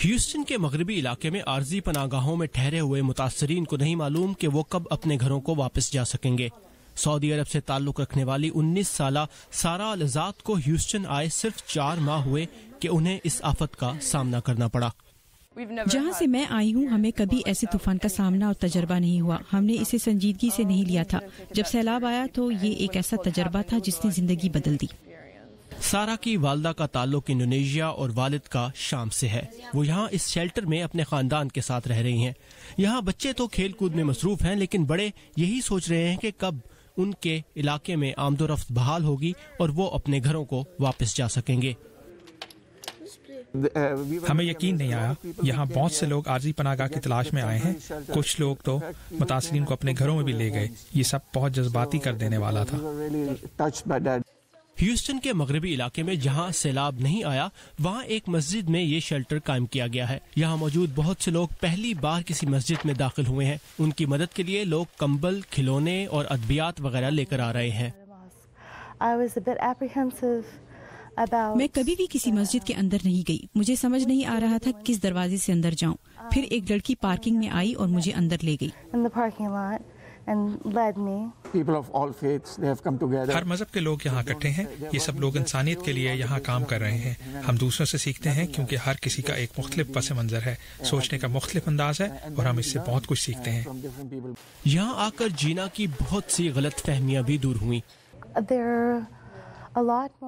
Houston کے مغربی علاقے میں عارضی پناہ گاہوں میں ٹھہرے ہوئے متاثرین کو نہیں معلوم کہ وہ کب اپنے گھروں کو واپس جا سکیں گے۔ سعودی عرب سے تعلق رکھنے والی 19 سالہ سارہ الزاد کو ہیوسٹن آئے صرف 4 ماہ ہوئے کہ انہیں اس آفت کا سامنا کرنا پڑا۔ جہاں سے میں آئی ہوں ہمیں کبھی ایسے طوفان کا سامنا اور تجربہ نہیں ہوا۔ ہم نے اسے سنجیدگی سے نہیں لیا تھا۔ جب سیلاب آیا تو یہ ایک ایسا تجربہ تھا جس نے زندگی بدل دی۔ سارہ کی والدہ کا تعلق انڈونیشیا اور والد کا شام سے ہے۔ وہ یہاں اس شیلٹر میں اپنے خاندان کے ساتھ رہ رہی ہیں۔ یہاں بچے تو کھیل کود میں مصروف ہیں، لیکن بڑے یہی سوچ رہے ہیں کہ کب ان کے علاقے میں آمد و رفت بحال ہوگی اور وہ اپنے گھروں کو واپس جا سکیں گے۔ ہمیں یقین نہیں آیا۔ یہاں بہت سے لوگ عارضی پناہ گاہ کی تلاش میں آئے ہیں۔ کچھ لوگ تو متاثرین کو اپنے گھروں میں بھی لے گئے۔ یہ سب بہت جذباتی کر دینے والا تھا۔ ہیوسٹن کے مغربی علاقے میں جہاں سیلاب نہیں آیا وہاں ایک مسجد میں یہ شیلٹر قائم کیا گیا ہے۔ یہاں موجود بہت سے لوگ پہلی بار کسی مسجد میں داخل ہوئے ہیں۔ ان کی مدد کے لیے لوگ کمبل، کھلونے اور ادویات وغیرہ لے کر آ رہے ہیں۔ میں کبھی بھی کسی مسجد کے اندر نہیں گئی۔ مجھے سمجھ نہیں آ رہا تھا کس دروازے سے اندر جاؤں۔ پھر ایک لڑکی پارکنگ میں آئی اور مجھے اندر لے گئی۔ ہر مذہب کے لوگ یہاں اکٹھے ہیں۔ یہ سب لوگ انسانیت کے لیے یہاں کام کر رہے ہیں۔ ہم دوسروں سے سیکھتے ہیں کیونکہ ہر کسی کا ایک مختلف پس منظر ہے، سوچنے کا مختلف انداز ہے، اور ہم اس سے بہت کچھ سیکھتے ہیں۔ یہاں آ کر جینا کی بہت سی غلط فہمیاں بھی دور ہوئیں۔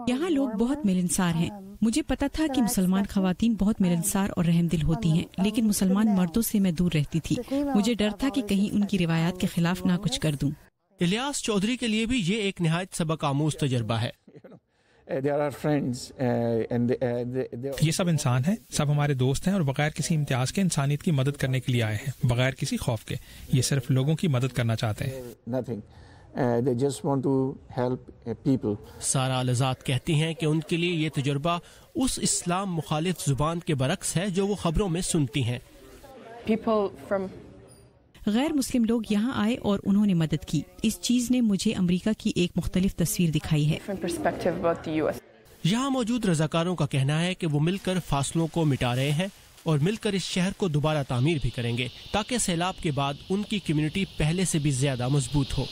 یہاں لوگ بہت ملنسار ہیں۔ مجھے پتا تھا کہ مسلمان خواتین بہت ملنسار اور رحم دل ہوتی ہیں، لیکن مسلمان مردوں سے میں دور رہتی تھی۔ مجھے ڈر تھا کہ کہیں ان کی روایات کے خلاف نہ کچھ کر دوں۔ الیاس چودھری کے لیے بھی یہ ایک نہایت سبق آموز تجربہ ہے۔ یہ سب انسان ہیں، سب ہمارے دوست ہیں، اور بغیر کسی امتیاز کے انسانیت کی مدد کرنے کے لیے آئے ہیں، بغیر کسی خوف کے۔ یہ صرف لوگوں کی مدد کرنا چاہتے ہیں۔ They just want to help people. Sara الزاد کہتی ہیں کہ ان کے لیے یہ تجربہ اس اسلام مخالف زبان کے برعکس ہے جو وہ خبروں میں سنتی ہیں۔ غیر مسلم لوگ یہاں آئے اور انہوں نے مدد کی۔ اس چیز نے مجھے امریکہ کی ایک مختلف تصویر دکھائی ہے۔ یہاں موجود رضاکاروں کا کہنا ہے کہ وہ مل کر فاصلوں کو مٹا رہے ہیں اور مل کر اس شہر کو دوبارہ تعمیر بھی کریں گے تاکہ سیلاب کے بعد ان کی کمیونٹی پہلے سے بھی زیادہ مضبوط ہو۔